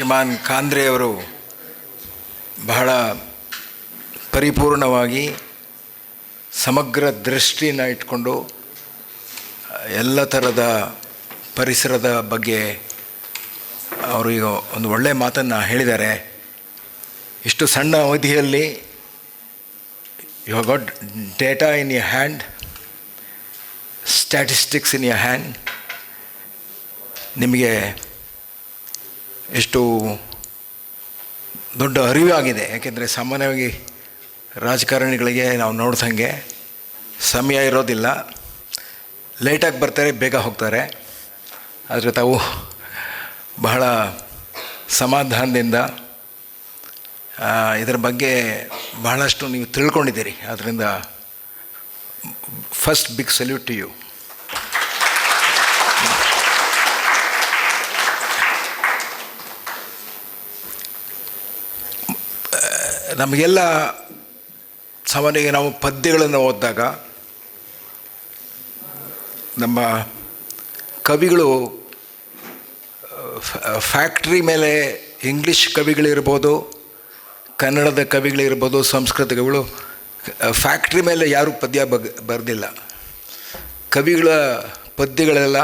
ಶ್ರೀಮಾನ್ ಖಾಂದ್ರೆಯವರು ಬಹಳ ಪರಿಪೂರ್ಣವಾಗಿ ಸಮಗ್ರ ದೃಷ್ಟಿಯನ್ನು ಇಟ್ಕೊಂಡು ಎಲ್ಲ ಥರದ ಪರಿಸರದ ಬಗ್ಗೆ ಅವರು ಈಗ ಒಂದು ಒಳ್ಳೆಯ ಮಾತನ್ನು ಹೇಳಿದ್ದಾರೆ. ಇಷ್ಟು ಸಣ್ಣ ಅವಧಿಯಲ್ಲಿ you have got data in your hand, statistics in your hand. ನಿಮಗೆ ಎಷ್ಟು ದೊಡ್ಡ ಅರಿವಾಗಿದೆ. ಯಾಕೆಂದರೆ ಸಾಮಾನ್ಯವಾಗಿ ರಾಜಕಾರಣಿಗಳಿಗೆ ನಾವು ನೋಡ್ದಂಗೆ ಸಮಯ ಇರೋದಿಲ್ಲ, ಲೇಟಾಗಿ ಬರ್ತಾರೆ, ಬೇಗ ಹೋಗ್ತಾರೆ. ಆದರೆ ತಾವು ಬಹಳ ಸಮಾಧಾನದಿಂದ ಇದರ ಬಗ್ಗೆ ಬಹಳಷ್ಟು ನೀವು ತಿಳ್ಕೊಂಡಿದ್ದೀರಿ. ಆದ್ದರಿಂದ first big salute to you. ನಮಗೆಲ್ಲ ಸಾಮಾನ್ಯವಾಗಿ ನಾವು ಪದ್ಯಗಳನ್ನು ಓದಿದಾಗ ನಮ್ಮ ಕವಿಗಳು ಫ್ಯಾಕ್ಟ್ರಿ ಮೇಲೆ ಇಂಗ್ಲೀಷ್ ಕವಿಗಳಿರ್ಬೋದು, ಕನ್ನಡದ ಕವಿಗಳಿರ್ಬೋದು, ಸಂಸ್ಕೃತ ಕವಿಗಳು ಫ್ಯಾಕ್ಟ್ರಿ ಮೇಲೆ ಯಾರೂ ಪದ್ಯ ಬರೆದಿಲ್ಲ. ಕವಿಗಳ ಪದ್ಯಗಳೆಲ್ಲ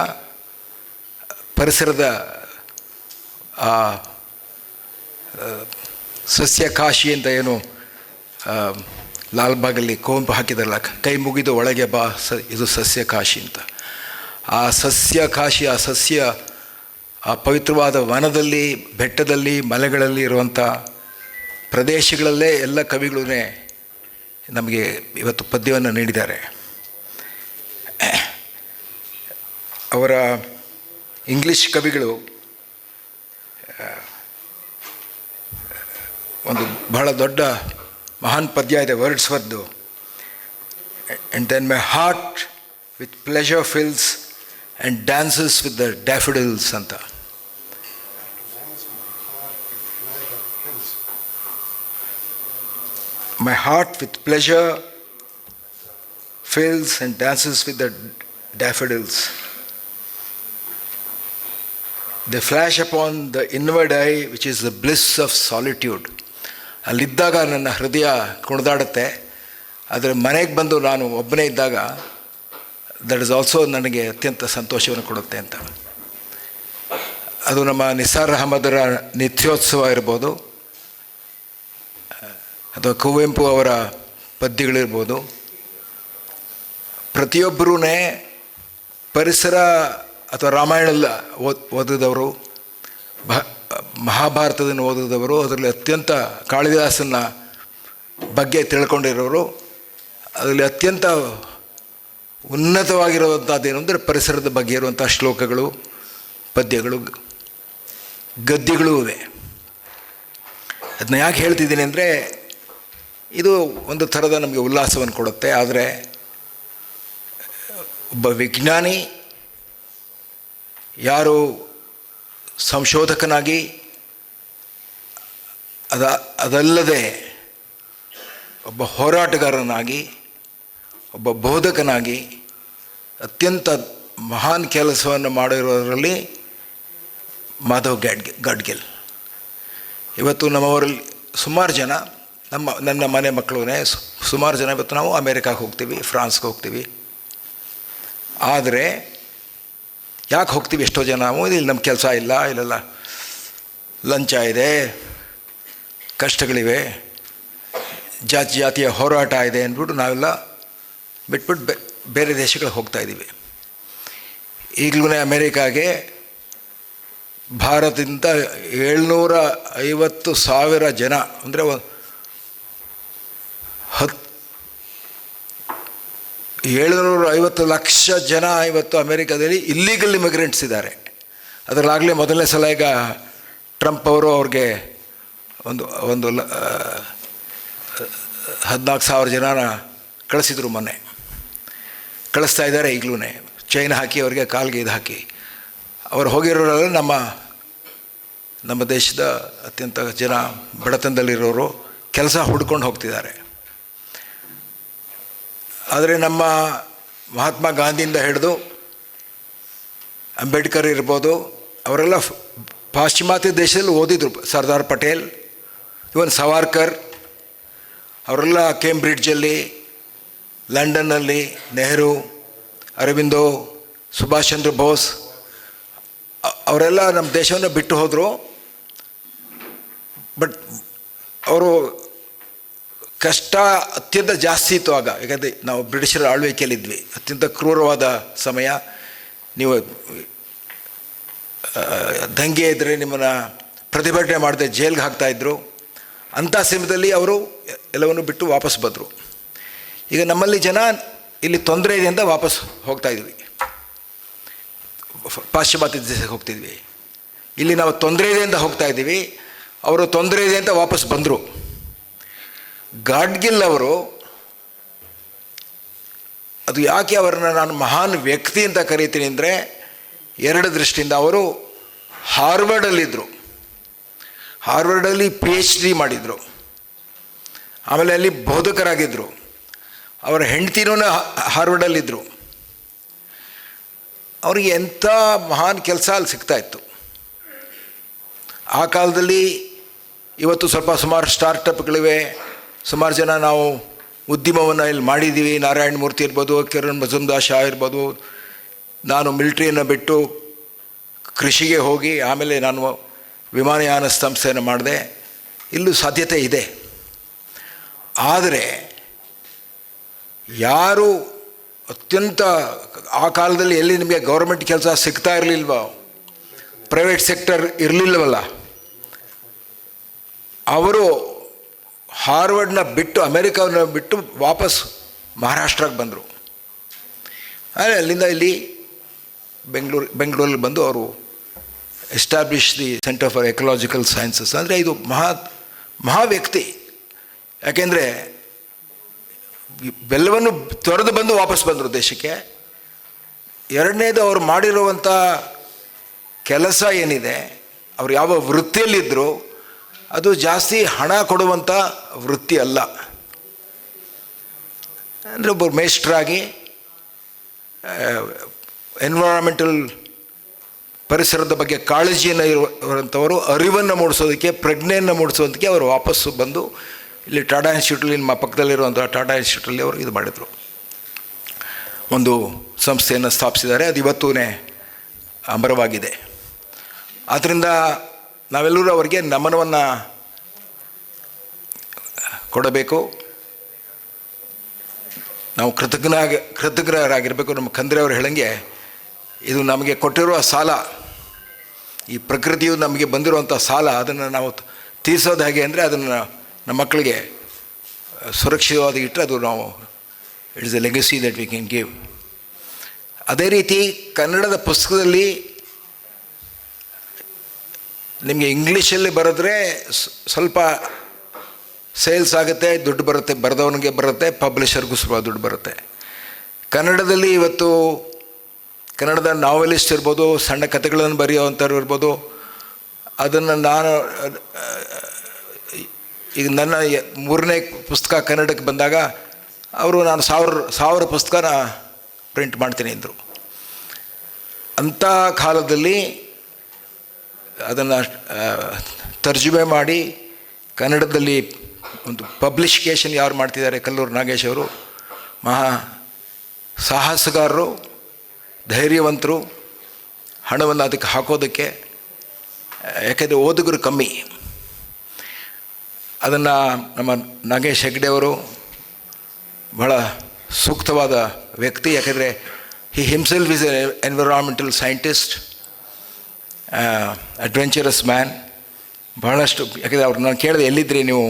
ಪರಿಸರದ ಸಸ್ಯಕಾಶಿ ಅಂತ ಏನು ಲಾಲ್ಬಾಗಲ್ಲಿ ಕುವೆಂಪು ಹಾಕಿದಾರಲ್ಲ, ಕೈ ಮುಗಿದು ಒಳಗೆ ಬಾ ಇದು ಸಸ್ಯಕಾಶಿ ಅಂತ. ಆ ಸಸ್ಯಕಾಶಿ, ಆ ಪವಿತ್ರವಾದ ವನದಲ್ಲಿ, ಬೆಟ್ಟದಲ್ಲಿ, ಮಲೆಗಳಲ್ಲಿ ಇರುವಂಥ ಪ್ರದೇಶಗಳಲ್ಲೇ ಎಲ್ಲ ಕವಿಗಳೂ ನಮಗೆ ಇವತ್ತು ಪದ್ಯವನ್ನು ನೀಡಿದ್ದಾರೆ. ಅವರ ಇಂಗ್ಲೀಷ್ ಕವಿಗಳು ಒಂದು ಬಹಳ ದೊಡ್ಡ ಮಹಾನ್ ಪದ್ಯ ಇದೆ ವರ್ಡ್ಸ್ವರ್ತ್ದು, and then my heart with pleasure fills and dances with the daffodils ಅಂತ. My heart with pleasure fills and dances with the daffodils. They flash upon the inward eye, which is the bliss of solitude. ಅಲ್ಲಿದ್ದಾಗ ನನ್ನ ಹೃದಯ ಕುಣಿದಾಡುತ್ತೆ. ಆದರೆ ಮನೆಗೆ ಬಂದು ನಾನು ಒಬ್ಬನೇ ಇದ್ದಾಗ that is also ನನಗೆ ಅತ್ಯಂತ ಸಂತೋಷವನ್ನು ಕೊಡುತ್ತೆ ಅಂತ. ಅದು ನಮ್ಮ ನಿಸಾರ್ ಅಹಮದರ ನಿತ್ಯೋತ್ಸವ ಇರ್ಬೋದು, ಅಥವಾ ಕುವೆಂಪು ಅವರ ಪದ್ಯಗಳಿರ್ಬೋದು. ಪ್ರತಿಯೊಬ್ಬರೂ ಪರಿಸರ ಅಥವಾ ರಾಮಾಯಣ ಓದಿದವರು, ಮಹಾಭಾರತವನ್ನು ಓದಿದವರು, ಅದರಲ್ಲಿ ಅತ್ಯಂತ ಕಾಳಿದಾಸನ ಬಗ್ಗೆ ತಿಳ್ಕೊಂಡಿರೋರು. ಅದರಲ್ಲಿ ಅತ್ಯಂತ ಉನ್ನತವಾಗಿರುವಂಥದ್ದೇನು ಅಂದರೆ ಪರಿಸರದ ಬಗ್ಗೆ ಇರುವಂಥ ಶ್ಲೋಕಗಳು, ಪದ್ಯಗಳು, ಗದ್ಯಗಳೂ ಇವೆ. ಅದನ್ನ ಯಾಕೆ ಹೇಳ್ತಿದ್ದೀನಿ ಅಂದರೆ ಇದು ಒಂದು ಥರದ ನಮಗೆ ಉಲ್ಲಾಸವನ್ನು ಕೊಡುತ್ತೆ. ಆದರೆ ಒಬ್ಬ ವಿಜ್ಞಾನಿ ಯಾರು ಸಂಶೋಧಕನಾಗಿ ಅದಲ್ಲದೆ ಒಬ್ಬ ಹೋರಾಟಗಾರನಾಗಿ, ಒಬ್ಬ ಬೋಧಕನಾಗಿ ಅತ್ಯಂತ ಮಹಾನ್ ಕೆಲಸವನ್ನು ಮಾಡಿರೋದರಲ್ಲಿ ಮಾಧವ್ ಗಾಡ್ಗಿಲ್. ಇವತ್ತು ನಮ್ಮವರಲ್ಲಿ ಸುಮಾರು ಜನ, ನನ್ನ ಮನೆ ಮಕ್ಕಳು ಸುಮಾರು ಜನ ಇವತ್ತು ನಾವು ಅಮೇರಿಕಾಗೆ ಹೋಗ್ತೀವಿ, ಫ್ರಾನ್ಸ್ಗೆ ಹೋಗ್ತೀವಿ. ಆದರೆ ಯಾಕೆ ಹೋಗ್ತೀವಿ? ಎಷ್ಟೋ ಜನ ನಾವು ಇಲ್ಲಿ ನಮ್ಮ ಕೆಲಸ ಇಲ್ಲ, ಇಲ್ಲೆಲ್ಲ ಲಂಚ ಇದೆ, ಕಷ್ಟಗಳಿವೆ, ಜಾತಿಯ ಹೋರಾಟ ಇದೆ ಅಂದ್ಬಿಟ್ಟು ನಾವೆಲ್ಲ ಬಿಟ್ಬಿಟ್ಟು ಬೇರೆ ದೇಶಗಳಿಗೆ ಹೋಗ್ತಾಯಿದ್ದೀವಿ. ಈಗಲೂ ಅಮೇರಿಕಾಗೆ ಭಾರತದಿಂದ 750,000 ಜನ, ಅಂದರೆ 750 ಲಕ್ಷ ಜನ ಇವತ್ತು ಅಮೇರಿಕಾದಲ್ಲಿ ಇಲ್ಲೀಗಲ್ ಇಮಿಗ್ರೆಂಟ್ಸ್ ಇದ್ದಾರೆ. ಅದರಲ್ಲಾಗಲೇ ಮೊದಲನೇ ಸಲ ಈಗ ಟ್ರಂಪ್ ಅವರು ಅವ್ರಿಗೆ ಒಂದು 14,000 ಜನನ ಕಳಿಸಿದ್ರು, ಮೊನ್ನೆ ಕಳಿಸ್ತಾ ಇದ್ದಾರೆ. ಈಗಲೂ ಚೈನ್ ಹಾಕಿ ಅವ್ರಿಗೆ ಕಾಲ್ಗೆ ಇದು ಹಾಕಿ ಅವ್ರು ಹೋಗಿರೋರೆಲ್ಲ ನಮ್ಮ ದೇಶದ ಅತ್ಯಂತ ಜನ, ಬಡತನದಲ್ಲಿರೋರು ಕೆಲಸ ಹುಡ್ಕೊಂಡು ಹೋಗ್ತಿದ್ದಾರೆ. ಆದರೆ ನಮ್ಮ ಮಹಾತ್ಮ ಗಾಂಧಿಯಿಂದ ಹಿಡಿದು ಅಂಬೇಡ್ಕರ್ ಇರ್ಬೋದು, ಅವರೆಲ್ಲ ಪಾಶ್ಚಿಮಾತ್ಯ ದೇಶದಲ್ಲಿ ಓದಿದ್ರು. ಸರ್ದಾರ್ ಪಟೇಲ್, ಇವನ್ ಸವಾರ್ಕರ್ ಅವರೆಲ್ಲ ಕೇಂಬ್ರಿಡ್ಜಲ್ಲಿ, ಲಂಡನ್ನಲ್ಲಿ ನೆಹರು, ಅರವಿಂದೋ, ಸುಭಾಷ್ ಚಂದ್ರ ಬೋಸ್ ಅವರೆಲ್ಲ ನಮ್ಮ ದೇಶವನ್ನು ಬಿಟ್ಟು ಹೋದರು. ಬಟ್ ಅವರು ಕಷ್ಟ ಅತ್ಯಂತ ಜಾಸ್ತಿ ಇತ್ತು ಆಗ. ಯಾಕಂದರೆ ನಾವು ಬ್ರಿಟಿಷರ ಆಳ್ವಿಕೆಯಲ್ಲಿದ್ವಿ, ಅತ್ಯಂತ ಕ್ರೂರವಾದ ಸಮಯ. ನೀವು ದಂಗೆ ಇದ್ದರೆ ನಿಮ್ಮನ್ನು ಪ್ರತಿಭಟನೆ ಮಾಡದೆ ಜೈಲ್ಗೆ ಹಾಕ್ತಾಯಿದ್ರು. ಅಂಥ ಸಮಯದಲ್ಲಿ ಅವರು ಎಲ್ಲವನ್ನು ಬಿಟ್ಟು ವಾಪಸ್ ಬಂದರು. ಈಗ ನಮ್ಮಲ್ಲಿ ಜನ ಇಲ್ಲಿ ತೊಂದರೆ ಇದೆ ಅಂತ ವಾಪಸ್ ಹೋಗ್ತಾಯಿದ್ವಿ, ಪಾಶ್ಚಿಮಾತ್ಯ ದೇಶಕ್ಕೆ ಹೋಗ್ತಿದ್ವಿ. ಇಲ್ಲಿ ನಾವು ತೊಂದರೆ ಇದೆ ಅಂತ ಹೋಗ್ತಾಯಿದ್ದೀವಿ, ಅವರು ತೊಂದರೆ ಇದೆ ಅಂತ ವಾಪಸ್ ಬಂದರು. ಗಾಡ್ಗಿಲ್ ಅವರು, ಅದು ಯಾಕೆ ಅವರನ್ನು ನಾನು ಮಹಾನ್ ವ್ಯಕ್ತಿ ಅಂತ ಕರೀತೀನಿ ಅಂದರೆ ಎರಡು ದೃಷ್ಟಿಯಿಂದ. ಅವರು ಹಾರ್ವರ್ಡಲ್ಲಿದ್ದರು, ಹಾರ್ವರ್ಡಲ್ಲಿ PhD ಮಾಡಿದರು, ಆಮೇಲೆ ಅಲ್ಲಿ ಬೋಧಕರಾಗಿದ್ದರು. ಅವರ ಹೆಂಡ್ತಿನೂ ಹಾರ್ವರ್ಡಲ್ಲಿದ್ದರು. ಅವರಿಗೆ ಎಂಥ ಮಹಾನ್ ಕೆಲಸ ಅಲ್ಲಿ ಸಿಗ್ತಾಯಿತ್ತು. ಆ ಕಾಲದಲ್ಲಿ ಇವತ್ತು ಸುಮಾರು ಸ್ಟಾರ್ಟಪ್ಗಳಿವೆ, ಸುಮಾರು ಜನ ನಾವು ಉದ್ಯಮವನ್ನು ಇಲ್ಲಿ ಮಾಡಿದ್ದೀವಿ. ನಾರಾಯಣ ಮೂರ್ತಿ ಇರ್ಬೋದು, ಕಿರಣ್ ಮಜುಮ್ದಾರ್ ಶಾ ಇರ್ಬೋದು. ನಾನು ಮಿಲಿಟ್ರಿಯನ್ನು ಬಿಟ್ಟು ಕೃಷಿಗೆ ಹೋಗಿ ಆಮೇಲೆ ನಾನು ವಿಮಾನಯಾನ ಸಂಸ್ಥೆಯನ್ನು ಮಾಡಿದೆ. ಇಲ್ಲೂ ಸಾಧ್ಯತೆ ಇದೆ. ಆದರೆ ಯಾರು ಅತ್ಯಂತ ಆ ಕಾಲದಲ್ಲಿ ಎಲ್ಲಿ ನಿಮಗೆ ಗೌರ್ಮೆಂಟ್ ಕೆಲಸ ಸಿಗ್ತಾ ಇರಲಿಲ್ವೋ, ಪ್ರೈವೇಟ್ ಸೆಕ್ಟರ್ ಇರಲಿಲ್ಲವಲ್ಲ, ಅವರು ಹಾರ್ವರ್ಡ್ನ ಬಿಟ್ಟು, ಅಮೇರಿಕಾವನ್ನು ಬಿಟ್ಟು ವಾಪಸ್ ಮಹಾರಾಷ್ಟ್ರಕ್ಕೆ ಬಂದರು. ಆದರೆ ಅಲ್ಲಿಂದ ಇಲ್ಲಿ ಬೆಂಗಳೂರಲ್ಲಿ ಬಂದು ಅವರು establish the centre for ecological sciences. ಅಂದರೆ ಇದು ಮಹಾ ವ್ಯಕ್ತಿ. ಯಾಕೆಂದರೆ ಎಲ್ಲವನ್ನು ತೊರೆದು ಬಂದು ವಾಪಸ್ ಬಂದರು ದೇಶಕ್ಕೆ. ಎರಡನೇದು, ಅವರು ಮಾಡಿರುವಂಥ ಕೆಲಸ ಏನಿದೆ, ಅವರು ಯಾವ ವೃತ್ತಿಯಲ್ಲಿದ್ದರು ಅದು ಜಾಸ್ತಿ ಹಣ ಕೊಡುವಂಥ ವೃತ್ತಿ ಅಲ್ಲ. ಅಂದರೆ ಒಬ್ಬರು ಮೇಸ್ಟ್ರಾಗಿ ಎನ್ವಿರಾನ್ಮೆಂಟಲ್ ಪರಿಸರದ ಬಗ್ಗೆ ಕಾಳಜಿಯನ್ನು ಇರುವಂಥವರು, ಅರಿವನ್ನು ಮೂಡಿಸೋದಕ್ಕೆ, ಪ್ರಜ್ಞೆಯನ್ನು ಮೂಡಿಸೋದಕ್ಕೆ ಅವರು ವಾಪಸ್ಸು ಬಂದು ಇಲ್ಲಿ ಟಾಟಾ ಇನ್ಸ್ಟಿಟ್ಯೂಟಲ್ಲಿ, ನಮ್ಮ ಪಕ್ಕದಲ್ಲಿರುವಂಥ ಟಾಟಾ ಇನ್ಸ್ಟಿಟ್ಯೂಟಲ್ಲಿ ಅವರು ಇದು ಮಾಡಿದರು, ಒಂದು ಸಂಸ್ಥೆಯನ್ನು ಸ್ಥಾಪಿಸಿದ್ದಾರೆ. ಅದು ಇವತ್ತೂ ಅಮರವಾಗಿದೆ. ಆದ್ದರಿಂದ ನಾವೆಲ್ಲರೂ ಅವರಿಗೆ ನಮನವನ್ನು ಕೊಡಬೇಕು. ನಾವು ಕೃತಜ್ಞರಾಗಿರಬೇಕು. ನಮ್ಮ ಖಂದ್ರೆ ಅವರು ಹೇಳಂಗೆ, ಇದು ನಮಗೆ ಕೊಟ್ಟಿರುವ ಸಾಲ, ಈ ಪ್ರಕೃತಿಯು ನಮಗೆ ಬಂದಿರುವಂಥ ಸಾಲ, ಅದನ್ನು ನಾವು ತೀರಿಸೋದು ಹೇಗೆ ಅಂದರೆ ಅದನ್ನು ನಮ್ಮ ಮಕ್ಕಳಿಗೆ ಸುರಕ್ಷಿತವಾಗಿ ಇಟ್ಟರೆ ಅದು ನಾವು it is A legacy that we can give. ಅದೇ ರೀತಿ ಕನ್ನಡದ ಪುಸ್ತಕದಲ್ಲಿ ನಿಮಗೆ ಇಂಗ್ಲೀಷಲ್ಲಿ ಬರೆದ್ರೆ ಸ್ವಲ್ಪ ಸೇಲ್ಸ್ ಆಗುತ್ತೆ, ದುಡ್ಡು ಬರುತ್ತೆ, ಬರೆದವನಿಗೆ ಬರುತ್ತೆ, ಪಬ್ಲಿಷರ್ಗೂ ಸ್ವಲ್ಪ ದುಡ್ಡು ಬರುತ್ತೆ. ಕನ್ನಡದಲ್ಲಿ ಇವತ್ತು ಕನ್ನಡದ ನಾವೆಲಿಸ್ಟ್ ಇರ್ಬೋದು, ಸಣ್ಣ ಕಥೆಗಳನ್ನು ಬರೆಯೋವಂಥವ್ರು ಇರ್ಬೋದು. ಅದನ್ನು ನಾನು ಈಗ ನನ್ನ 3ನೇ ಪುಸ್ತಕ ಕನ್ನಡಕ್ಕೆ ಬಂದಾಗ ಅವರು ನಾನು 1000 ಪುಸ್ತಕನ ಪ್ರಿಂಟ್ ಮಾಡ್ತೀನಿ ಅಂದರು. ಅಂಥ ಕಾಲದಲ್ಲಿ ಅದನ್ನು ತರ್ಜುಮೆ ಮಾಡಿ ಕನ್ನಡದಲ್ಲಿ ಒಂದು ಪಬ್ಲಿಷಿಕೇಷನ್ ಯಾರು ಮಾಡ್ತಿದ್ದಾರೆ, ಕಲ್ಲೂರು ನಾಗೇಶ್ ಅವರು ಮಹಾ ಸಾಹಸಗಾರರು, ಧೈರ್ಯವಂತರು, ಹಣವನ್ನು ಅದಕ್ಕೆ ಹಾಕೋದಕ್ಕೆ. ಯಾಕೆಂದರೆ ಓದುಗರು ಕಮ್ಮಿ. ಅದನ್ನು ನಮ್ಮ ನಾಗೇಶ್ ಹೆಗ್ಡೆ ಅವರು ಬಹಳ ಸೂಕ್ತವಾದ ವ್ಯಕ್ತಿ. ಯಾಕೆಂದರೆ ಹಿ himself is A environmental scientist, adventurous man. ಬಹಳಷ್ಟು, ಯಾಕೆಂದರೆ ಅವ್ರು ನಾನು ಕೇಳಿದೆ, ಎಲ್ಲಿದ್ದರೆ ನೀವು?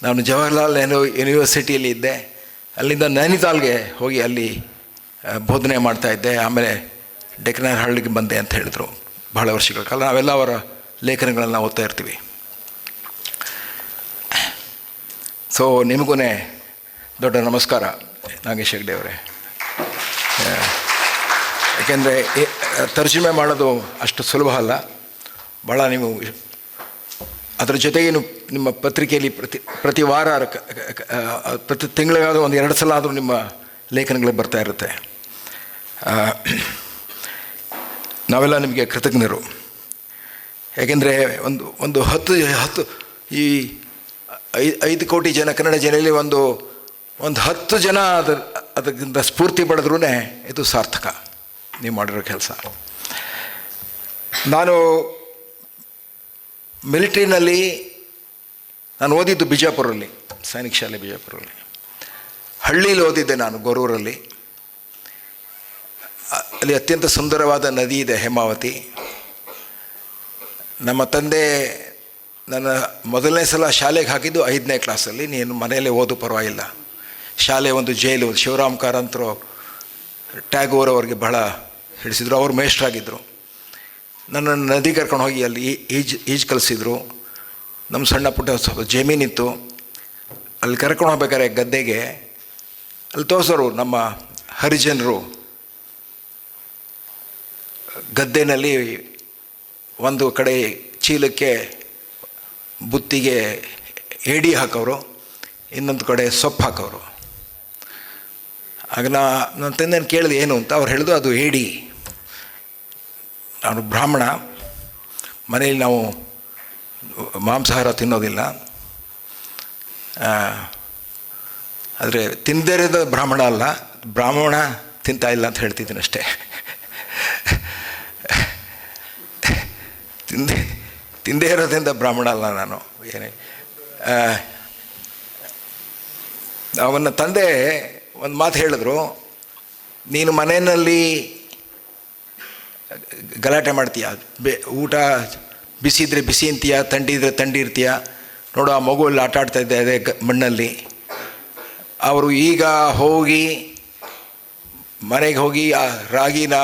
ನಾನು ಜವಾಹರ್ಲಾಲ್ ನೆಹರು ಯೂನಿವರ್ಸಿಟಿಯಲ್ಲಿ ಇದ್ದೆ, ಅಲ್ಲಿಂದ ನೈನಿತಾಲ್ಗೆ ಹೋಗಿ ಅಲ್ಲಿ ಬೋಧನೆ ಮಾಡ್ತಾಯಿದ್ದೆ, ಆಮೇಲೆ ಡೆಕ್ಕನಹಳ್ಳಿಗೆ ಬಂದೆ ಅಂತ ಹೇಳಿದರು. ಬಹಳ ವರ್ಷಗಳ ಕಾಲ ನಾವೆಲ್ಲ ಅವರ ಲೇಖನಗಳನ್ನು ಓದ್ತಾ ಇರ್ತೀವಿ. ಸೊ ನಿಮಗೂ ದೊಡ್ಡ ನಮಸ್ಕಾರ ನಾಗೇಶ್ ಹೆಗ್ಡೆ ಅವರೇ. ಯಾಕೆಂದರೆ ತರ್ಜುಮೆ ಮಾಡೋದು ಅಷ್ಟು ಸುಲಭ ಅಲ್ಲ. ಭಾಳ ನೀವು ಅದರ ಜೊತೆಗೆ ನಿಮ್ಮ ಪತ್ರಿಕೆಯಲ್ಲಿ ಪ್ರತಿ ವಾರ ಪ್ರತಿ ತಿಂಗಳಿಗಾದರೂ 1-2 ಸಲ ಆದರೂ ನಿಮ್ಮ ಲೇಖನಗಳು ಬರ್ತಾ ಇರುತ್ತೆ. ನಾವೆಲ್ಲ ನಿಮಗೆ ಕೃತಜ್ಞರು. ಯಾಕೆಂದರೆ ಒಂದು ಹತ್ತು ಈ 5 ಕೋಟಿ ಜನ ಕನ್ನಡ ಜನರಲ್ಲಿ ಒಂದು 10 ಜನ ಅದಕ್ಕಿಂತ ಸ್ಫೂರ್ತಿ ಪಡೆದ್ರೂ ಇದು ಸಾರ್ಥಕ ನೀವು ಮಾಡಿರೋ ಕೆಲಸ. ನಾನು ಮಿಲಿಟ್ರಿನಲ್ಲಿ ನಾನು ಓದಿದ್ದು ಬಿಜಾಪುರಲ್ಲಿ, ಸೈನಿಕ ಶಾಲೆ ಬಿಜಾಪುರಲ್ಲಿ. ಹಳ್ಳೀಲಿ ಓದಿದ್ದೆ ನಾನು, ಗೊರೂರಲ್ಲಿ. ಅಲ್ಲಿ ಅತ್ಯಂತ ಸುಂದರವಾದ ನದಿ ಇದೆ, ಹೇಮಾವತಿ. ನಮ್ಮ ತಂದೆ ನನ್ನ ಮೊದಲನೇ ಸಲ ಶಾಲೆಗೆ ಹಾಕಿದ್ದು 5ನೇ ಕ್ಲಾಸಲ್ಲಿ. ನೀನು ಮನೆಯಲ್ಲೇ ಓದು ಪರವಾಗಿಲ್ಲ, ಶಾಲೆ ಒಂದು ಜೈಲು. ಶಿವರಾಮ್ ಕಾರಂತರು, ಟ್ಯಾಗೋರ್ ಅವ್ರಿಗೆ ಬಹಳ ಹಿಡಿಸಿದ್ರು, ಅವರು ಮೇಷ್ಟ್ರಾಗಿದ್ದರು. ನನ್ನನ್ನು ನದಿ ಕರ್ಕೊಂಡು ಹೋಗಿ ಅಲ್ಲಿ ಈಜು ಕಲಿಸಿದ್ರು. ನಮ್ಮ ಸಣ್ಣ ಪುಟ್ಟ ಸ್ವಲ್ಪ ಜಮೀನಿತ್ತು, ಅಲ್ಲಿ ಕರ್ಕೊಂಡು ಹೋಗ್ಬೇಕಾದ್ರೆ ಗದ್ದೆಗೆ ಅಲ್ಲಿ ತೋರಿಸೋರು ನಮ್ಮ ಹರಿಜನರು ಗದ್ದೆನಲ್ಲಿ ಒಂದು ಕಡೆ ಚೀಲಕ್ಕೆ ಬುತ್ತಿಗೆ ಏಡಿ ಹಾಕೋರು, ಇನ್ನೊಂದು ಕಡೆ ಸೊಪ್ಪು ಹಾಕೋರು. ಆಗ ನನ್ನ ತಂದೆನ ಕೇಳಿದೆ ಏನು ಅಂತ. ಅವ್ರು ಹೇಳಿದ್ರು ಅದು ಏಡಿ. ನಾನು ಬ್ರಾಹ್ಮಣ, ಮನೆಯಲ್ಲಿ ನಾವು ಮಾಂಸಾಹಾರ ತಿನ್ನೋದಿಲ್ಲ, ಆದರೆ ತಿಂದೇ ಇರೋದು ಬ್ರಾಹ್ಮಣ ಅಲ್ಲ, ಬ್ರಾಹ್ಮಣ ತಿಂತಾ ಇಲ್ಲ ಅಂತ ಹೇಳ್ತಿದ್ದೀನಿ ಅಷ್ಟೇ. ತಿಂದೇ ಇರೋದ್ರಿಂದ ಬ್ರಾಹ್ಮಣ ಅಲ್ಲ ನಾನು. ಏನೇ ಅವನ ತಂದೆ ಒಂದು ಮಾತು ಹೇಳಿದ್ರು, ನೀನು ಮನೆಯಲ್ಲಿ ಗಲಾಟೆ ಮಾಡ್ತೀಯ, ಊಟ ಬಿಸಿ ಇದ್ದರೆ ಬಿಸಿ ಅಂತೀಯ, ಥಂಡಿ ಇದ್ದರೆ ಥಂಡಿ ಇರ್ತೀಯ. ನೋಡು ಆ ಮಗು ಅಲ್ಲಿ ಆಟ ಆಡ್ತಾ ಇದ್ದೆ ಅದೇ ಮಣ್ಣಲ್ಲಿ. ಅವರು ಈಗ ಹೋಗಿ ಮನೆಗೆ ಹೋಗಿ ಆ ರಾಗಿನ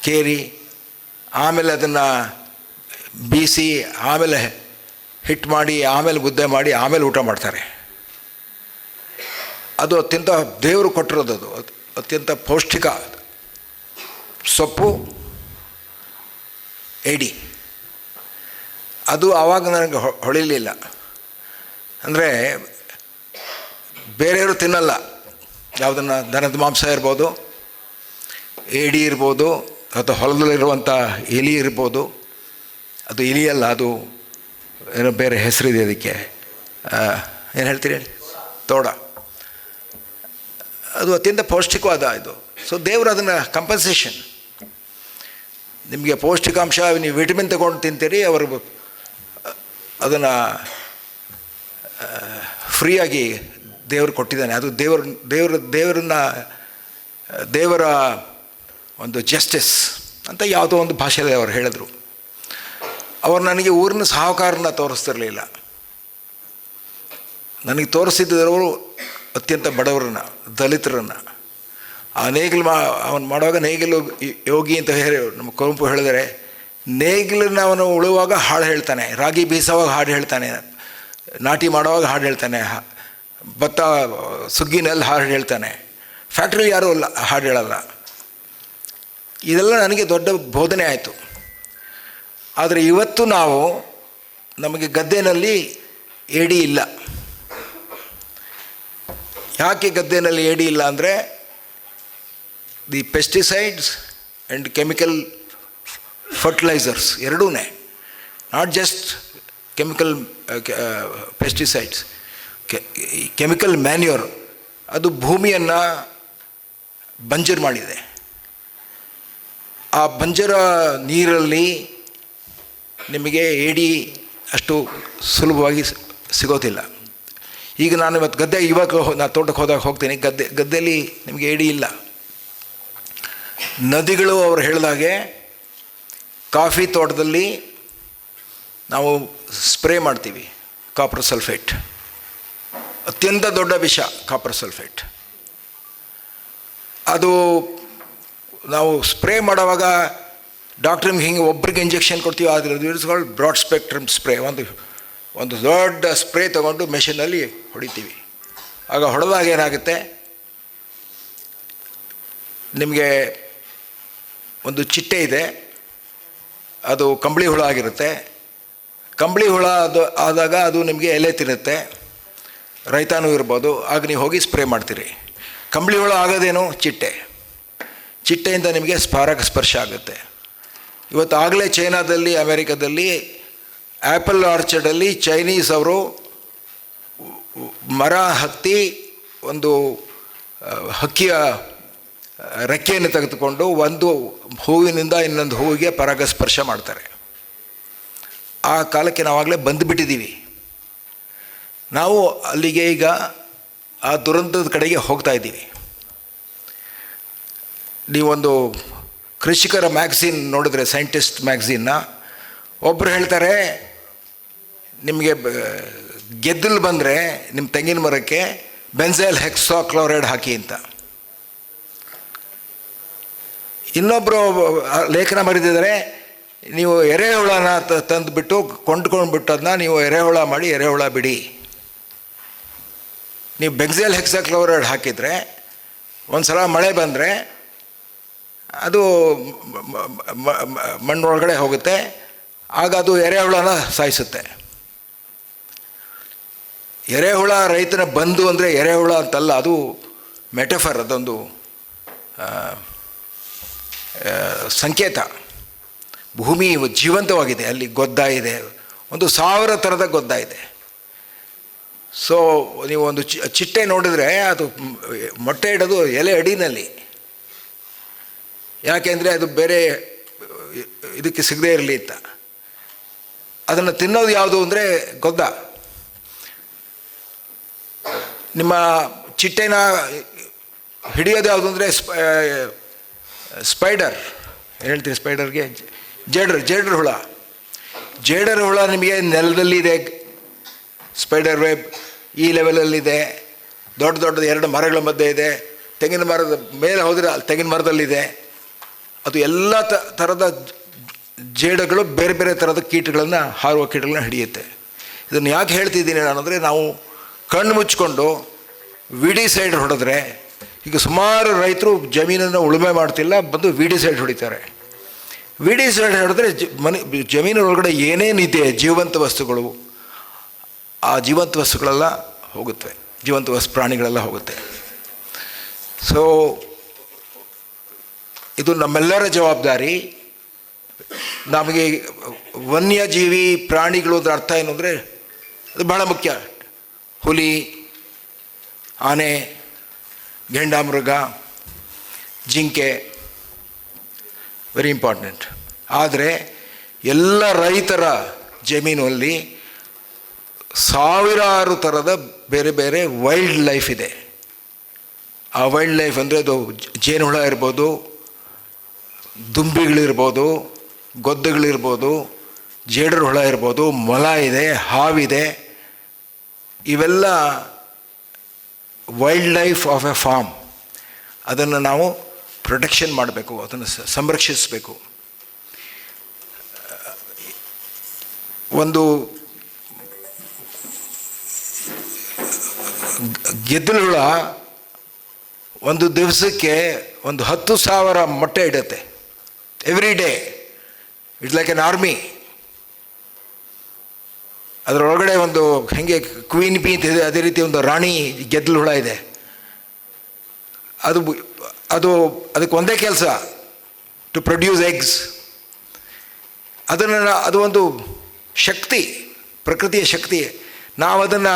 ಕೇರಿ, ಆಮೇಲೆ ಅದನ್ನು ಬೀಸಿ, ಆಮೇಲೆ ಹಿಟ್ಟು ಮಾಡಿ, ಆಮೇಲೆ ಮುದ್ದೆ ಮಾಡಿ, ಆಮೇಲೆ ಊಟ ಮಾಡ್ತಾರೆ. ಅದು ಅತ್ಯಂತ ದೇವರು ಕೊಟ್ಟಿರೋದು, ಅದು ಅತ್ಯಂತ ಪೌಷ್ಟಿಕ ಸೊಪ್ಪು ಏಡಿ. ಅದು ಆವಾಗ ನನಗೆ ಹೊಳಿಲಿಲ್ಲ. ಅಂದರೆ ಬೇರೆಯವರು ತಿನ್ನಲ್ಲ, ಯಾವುದನ್ನು ದನದ ಮಾಂಸ ಇರ್ಬೋದು, ಏಡಿ ಇರ್ಬೋದು, ಅಥವಾ ಹೊಲದಲ್ಲಿರುವಂಥ ಎಲಿ ಇರ್ಬೋದು. ಅದು ಇಲಿಯಲ್ಲ, ಅದು ಏನೋ ಬೇರೆ ಹೆಸರಿದೆ ಅದಕ್ಕೆ, ಏನು ಹೇಳ್ತೀರಿ, ತೋಡ. ಅದು ಅತ್ಯಂತ ಪೌಷ್ಟಿಕವಾದ ಇದು. ಸೊ ದೇವರು ಅದನ್ನು ಕಂಪನ್ಸೇಷನ್, ನಿಮಗೆ ಪೌಷ್ಟಿಕಾಂಶ, ನೀವು ವಿಟಮಿನ್ ತಗೊಂಡು ತಿಂತೀರಿ, ಅವರು ಅದನ್ನು ಫ್ರೀಯಾಗಿ ದೇವರು ಕೊಟ್ಟಿದ್ದಾನೆ. ಅದು ದೇವರ ಒಂದು ಜಸ್ಟಿಸ್ ಅಂತ ಯಾವುದೋ ಒಂದು ಭಾಷೆಯಲ್ಲಿ ಅವರು ಹೇಳಿದ್ರು. ಅವರು ನನಗೆ ಊರಿನ ಸಾಹುಕಾರನ ತೋರಿಸ್ತಿರಲಿಲ್ಲ, ನನಗೆ ತೋರಿಸಿದ್ದವರು ಅತ್ಯಂತ ಬಡವರನ್ನು, ದಲಿತರನ್ನು. ಆ ಅವನು ಮಾಡುವಾಗ ನೇಗಿಲು ಯೋಗಿ ಅಂತ ಹೇಳಿ ನಮ್ಮ ಕುವೆಂಪು ಹೇಳಿದರೆ, ನೇಗಿಲನ್ನು ಅವನು ಉಳುವಾಗ ಹಾಡು ಹೇಳ್ತಾನೆ, ರಾಗಿ ಬೀಸುವಾಗ ಹಾಡು ಹೇಳ್ತಾನೆ, ನಾಟಿ ಮಾಡುವಾಗ ಹಾಡು ಹೇಳ್ತಾನೆ, ಭತ್ತ ಸುಗ್ಗಿನಲ್ಲಿ ಹಾಡು ಹೇಳ್ತಾನೆ. ಫ್ಯಾಕ್ಟ್ರಿಲಿ ಯಾರೂ ಹಾಡು ಹೇಳಲ್ಲ. ಇದೆಲ್ಲ ನನಗೆ ದೊಡ್ಡ ಬೋಧನೆ ಆಯಿತು. ಆದರೆ ಇವತ್ತು ನಮಗೆ ಗದ್ದೆನಲ್ಲಿ ಏಡಿ ಇಲ್ಲ. ಯಾಕೆ ಗದ್ದೆನಲ್ಲಿ ಏಡಿ ಇಲ್ಲ ಅಂದರೆ, the pesticides and chemical fertilisers ಎರಡೂ, not just chemical pesticides, chemical manure, ಅದು ಭೂಮಿಯನ್ನು ಬಂಜರು ಮಾಡಿದೆ. ಆ ಬಂಜರ ನೀರಲ್ಲಿ ನಿಮಗೆ ಏಡಿ ಅಷ್ಟು ಸುಲಭವಾಗಿ ಸಿಗೋದಿಲ್ಲ. ಈಗ ನಾನು ಇವತ್ತು ನಾನು ತೋಟಕ್ಕೆ ಹೋಗ್ತೀನಿ, ಗದ್ದೆಯಲ್ಲಿ ನಿಮಗೆ ಏಡಿ ಇಲ್ಲ. ನದಿಗಳು ಅವರು ಹೇಳಿದಾಗೆ, ಕಾಫಿ ತೋಟದಲ್ಲಿ ನಾವು ಸ್ಪ್ರೇ ಮಾಡ್ತೀವಿ ಕಾಪರ್ ಸಲ್ಫೇಟ್, ಅತ್ಯಂತ ದೊಡ್ಡ ವಿಷ ಕಾಪರ್ ಸಲ್ಫೇಟ್. ಅದು ನಾವು ಸ್ಪ್ರೇ ಮಾಡುವಾಗ ಡಾಕ್ಟ್ರ್ ನಿಮ್ಗೆ ಹಿಂಗೆ ಒಬ್ರಿಗೆ ಇಂಜೆಕ್ಷನ್ ಕೊಡ್ತೀವಿ, ಆದರೆ it's called broad spectrum spray. ಒಂದು ದೊಡ್ಡ ಸ್ಪ್ರೇ ತೊಗೊಂಡು ಮೆಷಿನಲ್ಲಿ ಹೊಡಿತೀವಿ. ಆಗ ಹೊಡೆದಾಗ ಏನಾಗುತ್ತೆ, ನಿಮಗೆ ಒಂದು ಚಿಟ್ಟೆ ಇದೆ, ಅದು ಕಂಬಳಿ ಹುಳ ಆಗಿರುತ್ತೆ. ಕಂಬಳಿ ಹುಳ ಆದಾಗ ಅದು ನಿಮಗೆ ಎಲೆ ತಿನ್ನುತ್ತೆ, ರೈತಾನೂ ಇರ್ಬೋದು. ಆಗ ನೀವು ಹೋಗಿ ಸ್ಪ್ರೇ ಮಾಡ್ತೀರಿ. ಕಂಬಳಿ ಹುಳ ಆಗೋದೇನು, ಚಿಟ್ಟೆಯಿಂದ ನಿಮಗೆ ಸ್ಪರ್ಶ ಆಗುತ್ತೆ. ಇವತ್ತು ಆಗಲೇ ಚೈನಾದಲ್ಲಿ, ಅಮೇರಿಕಾದಲ್ಲಿ ಆ್ಯಪಲ್ ಆರ್ಚರ್ಡಲ್ಲಿ ಚೈನೀಸ್ ಅವರು ಮರ ಹತ್ತಿ ಒಂದು ಹಕ್ಕಿಯ ರೆಕ್ಕೆಯನ್ನು ತೆಗೆದುಕೊಂಡು ಒಂದು ಹೂವಿನಿಂದ ಇನ್ನೊಂದು ಹೂವಿಗೆ ಪರಾಗಸ್ಪರ್ಶ ಮಾಡ್ತಾರೆ. ಆ ಕಾಲಕ್ಕೆ ನಾವಾಗಲೇ ಬಂದುಬಿಟ್ಟಿದ್ದೀವಿ. ನಾವು ಅಲ್ಲಿಗೆ ಈಗ ಆ ದುರಂತದ ಕಡೆಗೆ ಹೋಗ್ತಾ ಇದ್ದೀವಿ. ನೀವೊಂದು ಕೃಷಿಕರ ಮ್ಯಾಗ್ಝಿನ್ ನೋಡಿದ್ರೆ, ಸೈಂಟಿಸ್ಟ್ ಮ್ಯಾಗ್ಝಿನ್ನ, ಒಬ್ಬರು ಹೇಳ್ತಾರೆ ನಿಮಗೆ ಗೆದ್ದಲು ಬಂದರೆ ನಿಮ್ಮ ತೆಂಗಿನ ಮರಕ್ಕೆ ಬೆನ್ಸೈಲ್ ಹೆಕ್ಸಾಕ್ಲೋರೈಡ್ ಹಾಕಿ ಅಂತ. ಇನ್ನೊಬ್ಬರು ಲೇಖನ ಬರೆದಿದ್ದಾರೆ, ನೀವು ಎರೆಹುಳನ ತಂದುಬಿಟ್ಟು ಕೊಂಡ್ಕೊಂಡ್ಬಿಟ್ಟು ಅದನ್ನ ನೀವು ಎರೆಹುಳ ಮಾಡಿ ಎರೆಹುಳ ಬಿಡಿ. ನೀವು ಬೆನ್ಸೈಲ್ ಹೆಕ್ಸಾಕ್ಲೋರೈಡ್ ಹಾಕಿದರೆ ಒಂದು ಸಲ ಮಳೆ ಬಂದರೆ ಅದು ಮಣ್ಣೊಳಗಡೆ ಹೋಗುತ್ತೆ, ಆಗ ಅದು ಎರೆಹುಳನ ಸಾಯಿಸುತ್ತೆ. ಎರೆಹುಳ ರೈತನ ಬಂಧು ಅಂದರೆ ಎರೆಹುಳ ಅಂತಲ್ಲ, ಅದು ಮೆಟಫರ್, ಅದೊಂದು ಸಂಕೇತ. ಭೂಮಿ ಜೀವಂತವಾಗಿದೆ, ಅಲ್ಲಿ ಗೊದ್ದ ಇದೆ, 1000 ಥರದ ಗೊದ್ದ ಇದೆ. ಸೊ ನೀವು ಒಂದು ಚಿಟ್ಟೆ ನೋಡಿದ್ರೆ ಅದು ಮೊಟ್ಟೆ ಇಡೋದು ಎಲೆ ಅಡಿನಲ್ಲಿ. ಯಾಕೆಂದರೆ ಅದು ಬೇರೆ ಇದಕ್ಕೆ ಸಿಗದೇ ಇರಲಿ ಅಂತ. ಅದನ್ನು ತಿನ್ನೋದು ಯಾವುದು ಅಂದರೆ ಗೊದ್ದ. ನಿಮ್ಮ ಚಿಟ್ಟೆನ ಹಿಡಿಯೋದು ಯಾವುದು ಅಂದರೆ ಸ್ಪೈಡರ್. ಹೇಳ್ತೀವಿ ಸ್ಪೈಡರ್ಗೆ? ಜೇಡರ್ ಹುಳ. ಜೇಡರ್ ಹುಳ ನಿಮಗೆ ನೆಲದಲ್ಲಿದೆ, ಸ್ಪೈಡರ್ ವೆಬ್ ಈ ಲೆವೆಲಲ್ಲಿದೆ, ದೊಡ್ಡ ದೊಡ್ಡದು 2 ಮರಗಳ ಮಧ್ಯೆ ಇದೆ. ತೆಂಗಿನ ಮರದ ಮೇಲೆ ಹೋದರೆ ತೆಂಗಿನ ಮರದಲ್ಲಿದೆ. ಅದು ಎಲ್ಲ ಥರದ ಜೇಡಗಳು ಬೇರೆ ಬೇರೆ ಥರದ ಕೀಟಗಳನ್ನು, ಹಾರುವ ಕೀಟಗಳನ್ನ ಹಿಡಿಯುತ್ತೆ. ಇದನ್ನು ಯಾಕೆ ಹೇಳ್ತಿದ್ದೀನಿ ನಾನು ಅಂದರೆ, ನಾವು ಕಣ್ಣು ಮುಚ್ಕೊಂಡು ವಿಡಿಸೈಡ್ ಹೊಡೆದ್ರೆ, ಈಗ ಸುಮಾರು ರೈತರು ಜಮೀನನ್ನು ಉಳುಮೆ ಮಾಡ್ತಿಲ್ಲ, ಬಂದು ವಿಡಿಸೈಡ್ ಹೊಡಿತಾರೆ. ವಿಡಿಸೈಡ್ ಹೊಡೆದ್ರೆ ಜಮೀನಿನೊಳಗಡೆ ಏನೇನಿದೆ ಜೀವಂತ ವಸ್ತುಗಳು, ಆ ಜೀವಂತ ವಸ್ತುಗಳೆಲ್ಲ ಹೋಗುತ್ತೆ, ಜೀವಂತ ಪ್ರಾಣಿಗಳೆಲ್ಲ ಹೋಗುತ್ತೆ. ಸೊ ಇದು ನಮ್ಮೆಲ್ಲರ ಜವಾಬ್ದಾರಿ. ನಮಗೆ ವನ್ಯಜೀವಿ ಪ್ರಾಣಿಗಳು ಅದರ ಅರ್ಥ ಏನು ಅಂದರೆ, ಅದು ಬಹಳ ಮುಖ್ಯ. ಹುಲಿ, ಆನೆ, ಗೆಂಡಾಮೃಗ, ಜಿಂಕೆ, ವೆರಿ ಇಂಪಾರ್ಟೆಂಟ್. ಆದರೆ ಎಲ್ಲ ರೈತರ ಜಮೀನಲ್ಲಿ ಸಾವಿರಾರು ಥರದ ಬೇರೆ ಬೇರೆ ವೈಲ್ಡ್ ಲೈಫ್ ಇದೆ. ಆ ವೈಲ್ಡ್ ಲೈಫ್ ಅಂದರೆ ಅದು ಜೇನುಹುಳ ಇರ್ಬೋದು, ದುಂಬಿಗಳಿರ್ಬೋದು, ಗೊದ್ದಗಳಿರ್ಬೋದು, ಜೇಡರ ಹುಳ ಇರ್ಬೋದು, ಮೊಲ ಇದೆ, ಹಾವಿದೆ. ಇವೆಲ್ಲ wildlife of a farm. ಅದನ್ನು ನಾವು ಪ್ರೊಟೆಕ್ಷನ್ ಮಾಡಬೇಕು, ಅದನ್ನು ಸಂರಕ್ಷಿಸಬೇಕು. ಒಂದು ಗೆದ್ದಲು ಹುಳ ಒಂದು ದಿವಸಕ್ಕೆ 10,000 ಮೊಟ್ಟೆ ಇಡುತ್ತೆ. Every day. It's like an army. ಅದರೊಳಗಡೆ ಒಂದು ಹೆಂಗೆ ಕ್ವೀನ್ ಬೀ ಅಂತ ಇದೆ, ಅದೇ ರೀತಿ ಒಂದು ರಾಣಿ ಗೆದ್ದಲು ಹುಳ ಇದೆ. ಅದಕ್ಕೆ ಒಂದೇ ಕೆಲಸ, ಟು ಪ್ರೊಡ್ಯೂಸ್ ಎಗ್ಸ್. ಅದು ಒಂದು ಶಕ್ತಿ, ಪ್ರಕೃತಿಯ ಶಕ್ತಿ. ನಾವು ಅದನ್ನು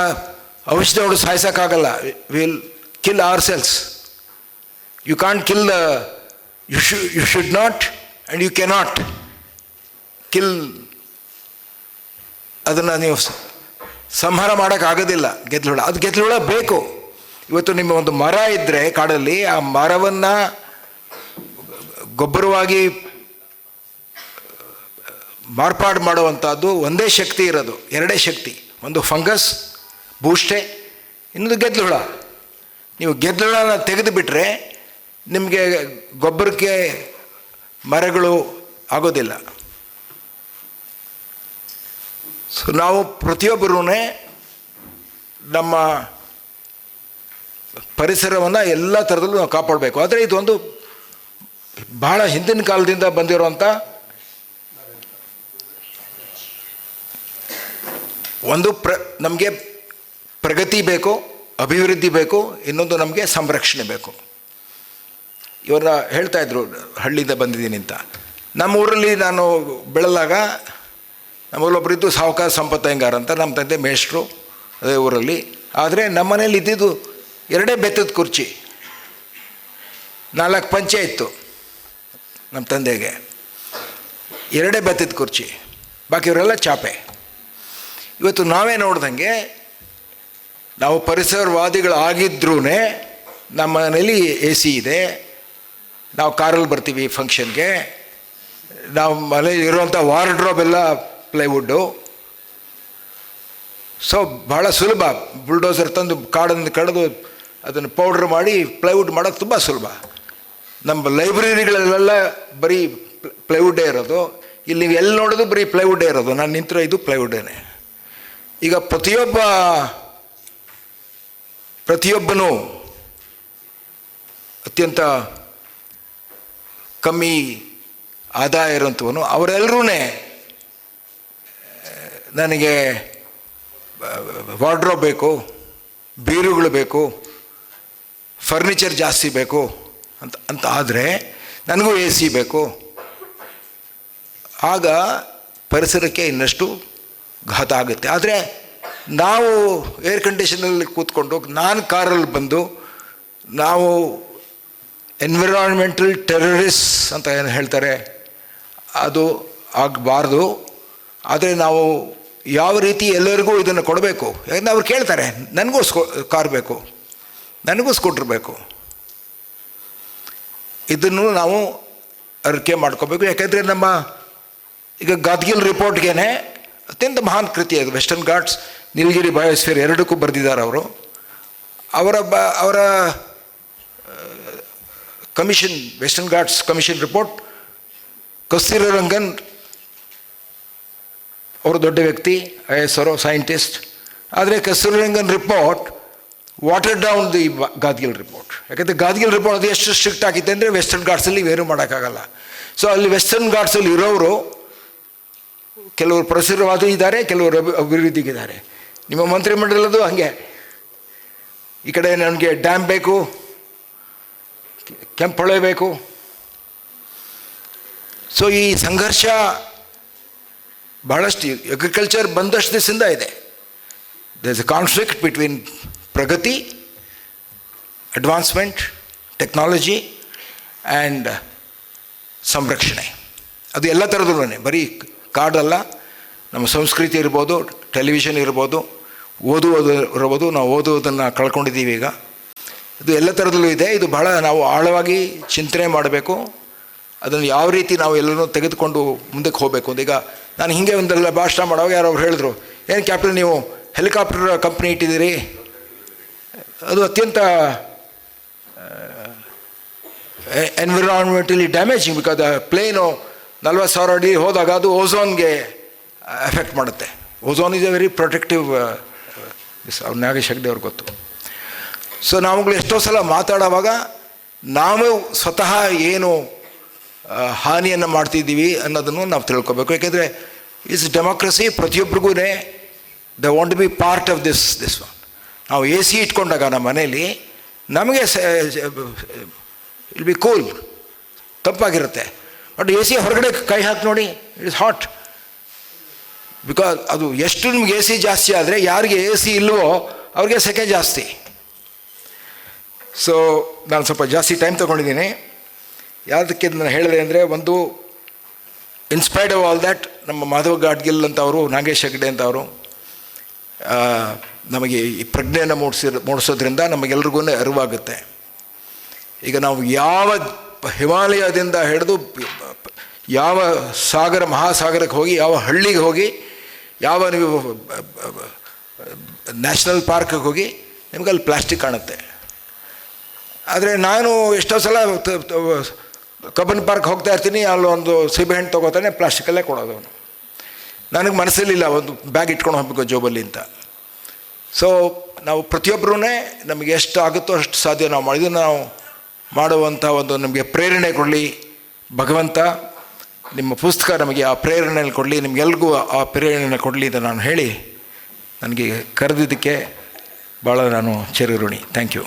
ಔಷಧಿ ಹೊಡೆದು ಸಾಯಿಸೋಕ್ಕಾಗಲ್ಲ. Will kill our cells. You can't kill the, you should not and you cannot kill. ಅದನ್ನು ನೀವು ಸಂಹಾರ ಮಾಡೋಕ್ಕಾಗೋದಿಲ್ಲ ಗೆದ್ದಲು ಹುಳ. ಅದು ಗೆದ್ದಲು ಹುಳ ಬೇಕು. ಇವತ್ತು ನಿಮ್ಮ ಒಂದು ಮರ ಇದ್ದರೆ ಕಾಡಲ್ಲಿ, ಆ ಮರವನ್ನು ಗೊಬ್ಬರವಾಗಿ ಮಾರ್ಪಾಡು ಮಾಡುವಂಥದ್ದು ಒಂದೇ ಶಕ್ತಿ ಇರೋದು, 2 ಶಕ್ತಿ. ಒಂದು ಫಂಗಸ್, ಬೂಷ್ಟೆ, ಇನ್ನೊಂದು ಗೆದ್ದಲು ಹುಳ. ನೀವು ಗೆದ್ದಲು ಹುಳನ ತೆಗೆದು ಬಿಟ್ಟರೆ ನಿಮಗೆ ಗೊಬ್ಬರಕ್ಕೆ ಮರಗಳು ಆಗೋದಿಲ್ಲ. ಸೊ ನಾವು ಪ್ರತಿಯೊಬ್ಬರೂ ನಮ್ಮ ಪರಿಸರವನ್ನು ಎಲ್ಲ ಥರದಲ್ಲೂ ನಾವು ಕಾಪಾಡಬೇಕು. ಆದರೆ ಇದೊಂದು ಬಹಳ ಹಿಂದಿನ ಕಾಲದಿಂದ ಬಂದಿರುವಂಥ ಒಂದು ನಮಗೆ ಪ್ರಗತಿ ಬೇಕು, ಅಭಿವೃದ್ಧಿ ಬೇಕು, ಇನ್ನೊಂದು ನಮಗೆ ಸಂರಕ್ಷಣೆ ಬೇಕು. ಇವ್ರನ್ನ ಹೇಳ್ತಾಯಿದ್ರು, ಹಳ್ಳಿಯಿಂದ ಬಂದಿದ್ದೀನಿ ಅಂತ. ನಮ್ಮ ಊರಲ್ಲಿ ನಾನು ಬೆಳೆದಾಗ ನಮ್ಮಲ್ಲೊಬ್ಬರಿದ್ದು ಸಾಹುಕಾರ ಸಂಪತ್ತಯ್ಯಂಗಾರ್ ಅಂತ, ನಮ್ಮ ತಂದೆ ಮೇಷ್ಟ್ರು ಅದೇ ಊರಲ್ಲಿ. ಆದರೆ ನಮ್ಮ ಮನೇಲಿ ಇದ್ದಿದ್ದು 2 ಬೆತ್ತದ ಕುರ್ಚಿ, 4 ಪಂಚೆ ಇತ್ತು ನಮ್ಮ ತಂದೆಗೆ, 2 ಬೆತ್ತದ ಕುರ್ಚಿ, ಬಾಕಿಯವರೆಲ್ಲ ಚಾಪೆ. ಇವತ್ತು ನಾವೇ ನೋಡ್ದಂಗೆ ನಾವು ಪರಿಸರವಾದಿಗಳಾಗಿದ್ರೂ ನಮ್ಮ ಮನೇಲಿ ಎ ಸಿ ಇದೆ, ನಾವು ಕಾರಲ್ಲಿ ಬರ್ತೀವಿ ಫಂಕ್ಷನ್ಗೆ, ನಾವು ಮನೇಲಿ ಇರುವಂಥ ವಾರ್ಡ್ರೋಬ್ ಎಲ್ಲ ಪ್ಲೈವುಡ್ಡು. ಸೊ ಭಾಳ ಸುಲಭ, ಬುಲ್ಡೋಸರ್ ತಂದು ಕಾಡನ್ನು ಕಡಿದು ಅದನ್ನು ಪೌಡ್ರ್ ಮಾಡಿ ಪ್ಲೈವುಡ್ ಮಾಡೋದು ತುಂಬ ಸುಲಭ. ನಮ್ಮ ಲೈಬ್ರರಿಗಳಲ್ಲೆಲ್ಲ ಬರೀ ಪ್ಲೈವುಡ್ಡೇ ಇರೋದು, ಇಲ್ಲಿ ನೀವು ಎಲ್ಲಿ ನೋಡೋದು ಬರೀ ಪ್ಲೈವುಡ್ಡೇ ಇರೋದು. ನಾನು ನಿಂತಿರೋ ಇದು ಪ್ಲೈವುಡ್ಡೇ. ಈಗ ಪ್ರತಿಯೊಬ್ಬನೂ ಅತ್ಯಂತ ಕಮ್ಮಿ ಆದಾಯ ಇರೋಂಥವನು, ಅವರೆಲ್ಲರೂ ನನಗೆ ವಾರ್ಡ್ರೋಬ್ ಬೇಕು, ಬೀರುಗಳು ಬೇಕು, ಫರ್ನಿಚರ್ ಜಾಸ್ತಿ ಬೇಕು ಅಂತ ಆದರೆ ನನಗೂ ಎ ಸಿ ಬೇಕು. ಆಗ ಪರಿಸರಕ್ಕೆ ಇನ್ನಷ್ಟು ಘಾತ ಆಗುತ್ತೆ. ಆದರೆ ನಾವು ಏರ್ ಕಂಡೀಷನಲ್ಲಿ ಕೂತ್ಕೊಂಡು, ನಾನು ಕಾರಲ್ಲಿ ಬಂದು, ನಾವು ಎನ್ವಿರಾನ್ಮೆಂಟಲ್ ಟೆರರಿಸ್ಟ್ ಅಂತ ಏನು ಹೇಳ್ತಾರೆ ಅದು ಆಗಬಾರ್ದು. ಆದರೆ ನಾವು ಯಾವ ರೀತಿ ಎಲ್ಲರಿಗೂ ಇದನ್ನು ಕೊಡಬೇಕು, ಯಾಕಂದರೆ ಅವ್ರು ಕೇಳ್ತಾರೆ, ನನಗೂ ಕಾರ್ ಬೇಕು, ನನಗೂ ಸ್ಕೂಟ್ರ್ ಬೇಕು, ಇದನ್ನು ನಾವು ಅರಿಕೆ ಮಾಡ್ಕೋಬೇಕು. ಯಾಕೆಂದರೆ ನಮ್ಮ ಈಗ ಗಾದ್ಗಿಲ್ ರಿಪೋರ್ಟ್ಗೆ ಅತ್ಯಂತ ಮಹಾನ್ ಕೃತಿ ಅದು, ವೆಸ್ಟರ್ನ್ ಘಾಟ್ಸ್, ನೀಲಗಿರಿ ಬಯೋಸ್ಫಿಯರ್ ಎರಡಕ್ಕೂ ಬರೆದಿದ್ದಾರೆ ಅವರು. ಅವರ commission, Western Ghats commission report, Kasturirangan ಅವರು ದೊಡ್ಡ ವ್ಯಕ್ತಿ, IAS ಸೈಂಟಿಸ್ಟ್. ಆದರೆ Kasturirangan report water down the Gadgil report. ಯಾಕೆಂದರೆ ಗಾದ್ಗಿಲ್ ರಿಪೋರ್ಟ್ ಅದು ಎಷ್ಟು ಸ್ಟ್ರಿಕ್ಟ್ ಆಗಿತ್ತು ಅಂದರೆ ವೆಸ್ಟರ್ನ್ ಘಾಟ್ಸಲ್ಲಿ ಏನೂ ಮಾಡೋಕ್ಕಾಗಲ್ಲ. ಸೊ ಅಲ್ಲಿ ವೆಸ್ಟರ್ನ್ ಘಾಟ್ಸಲ್ಲಿ ಇರೋರು ಕೆಲವರು ಪರಿಸರವಾದಿ ಇದ್ದಾರೆ, ಕೆಲವರು ಅಭಿವೃದ್ಧಿಗಿದ್ದಾರೆ. ನಿಮ್ಮ ಮಂತ್ರಿಮಂಡಲದ್ದು ಹಾಗೆ, ಈ ಕಡೆ ನನಗೆ ಡ್ಯಾಮ್ ಬೇಕು, ಕೆಂಪೊಳೆ ಬೇಕು. ಸೊ ಈ ಸಂಘರ್ಷ ಬಹಳಷ್ಟು ಅಗ್ರಿಕಲ್ಚರ್ ಬಂದಷ್ಟು ದಿವಸದಿಂದ ಇದೆ. There is a conflict between ಪ್ರಗತಿ, ಅಡ್ವಾನ್ಸ್ಮೆಂಟ್, ಟೆಕ್ನಾಲಜಿ ಆ್ಯಂಡ್ ಸಂರಕ್ಷಣೆ. ಅದು ಎಲ್ಲ ಥರದಲ್ಲೂ, ಬರೀ ಕಾಡಲ್ಲ, ನಮ್ಮ ಸಂಸ್ಕೃತಿ ಇರ್ಬೋದು, ಟೆಲಿವಿಷನ್ ಇರ್ಬೋದು, ಓದುವುದು ಇರ್ಬೋದು. ನಾವು ಓದುವುದನ್ನು ಕಳ್ಕೊಂಡಿದ್ದೀವಿ ಈಗ. ಇದು ಎಲ್ಲ ಥರದಲ್ಲೂ ಇದೆ. ಇದು ಬಹಳ ನಾವು ಆಳವಾಗಿ ಚಿಂತನೆ ಮಾಡಬೇಕು. ಅದನ್ನು ಯಾವ ರೀತಿ ನಾವು ಎಲ್ಲರೂ ತೆಗೆದುಕೊಂಡು ಮುಂದಕ್ಕೆ ಹೋಗಬೇಕು ಅಂತ. ಈಗ ನಾನು ಹೀಗೆ ಒಂದೆಲ್ಲ ಭಾಷಣ ಮಾಡುವಾಗ ಯಾರು ಅವ್ರು ಹೇಳಿದ್ರು, ಏನು ಕ್ಯಾಪ್ಟನ್ ನೀವು ಹೆಲಿಕಾಪ್ಟರ್ ಕಂಪ್ನಿ ಇಟ್ಟಿದ್ದೀರಿ, ಅದು ಅತ್ಯಂತ ಎನ್ವಿರಾನ್ಮೆಂಟಲಿ ಡ್ಯಾಮೇಜಿಂಗ್. ಬಿಕಾಸ್ ಪ್ಲೇನು 40,000 ಅಡಿ ಹೋದಾಗ ಅದು ಓಝೋನ್ಗೆ ಎಫೆಕ್ಟ್ ಮಾಡುತ್ತೆ. Ozone is A very protective, ಅವ್ರು ನಾಗೇಶ್ ಹೆಗ್ಡೆ ಅವ್ರಿಗೆ ಗೊತ್ತು. ಸೊ ನಾವುಗಳು ಎಷ್ಟೋ ಸಲ ಮಾತಾಡುವಾಗ ನಾವು ಸ್ವತಃ ಏನು ಹಾನಿಯನ್ನು ಮಾಡ್ತಿದ್ದೀವಿ ಅನ್ನೋದನ್ನು ನಾವು ತಿಳ್ಕೊಬೇಕು. ಯಾಕೆಂದರೆ ಇಟ್ಸ್ ಡೆಮೋಕ್ರಸಿ, ಪ್ರತಿಯೊಬ್ಬರಿಗೂ they want to be part of this one. ನಾವು ಎ ಸಿ ಇಟ್ಕೊಂಡಾಗ ನಮ್ಮ ಮನೇಲಿ ನಮಗೆ ಇಲ್ ಬಿ ಕೂಲ್, ತಂಪಾಗಿರುತ್ತೆ. ಬಟ್ ಎ ಸಿ ಹೊರಗಡೆ ಕೈ ಹಾಕಿ ನೋಡಿ, ಇಟ್ ಇಸ್ ಹಾಟ್. ಬಿಕಾಸ್ ಅದು ಎಷ್ಟು ನಿಮ್ಗೆ ಎ ಸಿ ಜಾಸ್ತಿ ಆದರೆ, ಯಾರಿಗೆ ಎ ಸಿ ಇಲ್ವೋ ಅವ್ರಿಗೆ ಸೆಕೆ ಜಾಸ್ತಿ. ಸೊ ನಾನು ಸ್ವಲ್ಪ ಜಾಸ್ತಿ ಟೈಮ್ ತೊಗೊಂಡಿದ್ದೀನಿ. ಯಾವುದಕ್ಕೆ ನಾನು ಹೇಳಿದೆ ಅಂದರೆ, ಒಂದು ಇನ್ಸ್ಪೈರ್ಡ್ ಆಫ್ ಆಲ್ ದ್ಯಾಟ್ ನಮ್ಮ ಮಾಧವ್ ಗಾಡ್ಗಿಲ್ ಅಂತ ಅವರು, ನಾಗೇಶ್ ಹೆಗ್ಡೆ ಅಂತ ಅವರು ನಮಗೆ ಈ ಪ್ರಜ್ಞೆಯನ್ನು ಮೂಡಿಸೋದ್ರಿಂದ ನಮಗೆಲ್ರಿಗೂ ಅರಿವಾಗುತ್ತೆ. ಈಗ ನಾವು ಯಾವ ಹಿಮಾಲಯದಿಂದ ಹಿಡಿದು ಯಾವ ಸಾಗರ ಮಹಾಸಾಗರಕ್ಕೆ ಹೋಗಿ, ಯಾವ ಹಳ್ಳಿಗೆ ಹೋಗಿ, ಯಾವ ನೀವು ನ್ಯಾಷನಲ್ ಪಾರ್ಕಿಗೆ ಹೋಗಿ, ನಿಮ್ಗೆ ಅಲ್ಲಿ ಪ್ಲಾಸ್ಟಿಕ್ ಕಾಣುತ್ತೆ. ಆದರೆ ನಾನು ಎಷ್ಟೋ ಸಲ ಕಬ್ಬನ್ ಪಾರ್ಕ್ ಹೋಗ್ತಾ ಇರ್ತೀನಿ, ಅಲ್ಲೊಂದು ಸೀಬೆಹಣ್ಣು ತೊಗೋತಾನೆ, ಪ್ಲಾಸ್ಟಿಕಲ್ಲೇ ಕೊಡೋದು ಅವನು. ನನಗೆ ಮನಸ್ಸಲ್ಲಿಲ್ಲ ಒಂದು ಬ್ಯಾಗ್ ಇಟ್ಕೊಂಡು ಹೋಗ್ಬೇಕು ಜೋಬಲ್ಲಿ ಅಂತ. ಸೊ ನಾವು ಪ್ರತಿಯೊಬ್ಬರೂ ನಮಗೆ ಎಷ್ಟು ಆಗುತ್ತೋ ಅಷ್ಟು ಸಾಧ್ಯ ನಾವು ಮಾಡಿದ್ದು ನಾವು ಮಾಡುವಂಥ ಒಂದು ನಮಗೆ ಪ್ರೇರಣೆ ಕೊಡಲಿ ಭಗವಂತ. ನಿಮ್ಮ ಪುಸ್ತಕ ನಮಗೆ ಆ ಪ್ರೇರಣೆಯನ್ನು ಕೊಡಲಿ, ನಿಮಗೆಲ್ರಿಗೂ ಆ ಪ್ರೇರಣೆಯನ್ನು ಕೊಡಲಿ ಅಂತ ನಾನು ಹೇಳಿ, ನನಗೆ ಕರೆದಿದ್ದಕ್ಕೆ ಭಾಳ ನಾನು ಚಿರಋಣಿ. Thank you.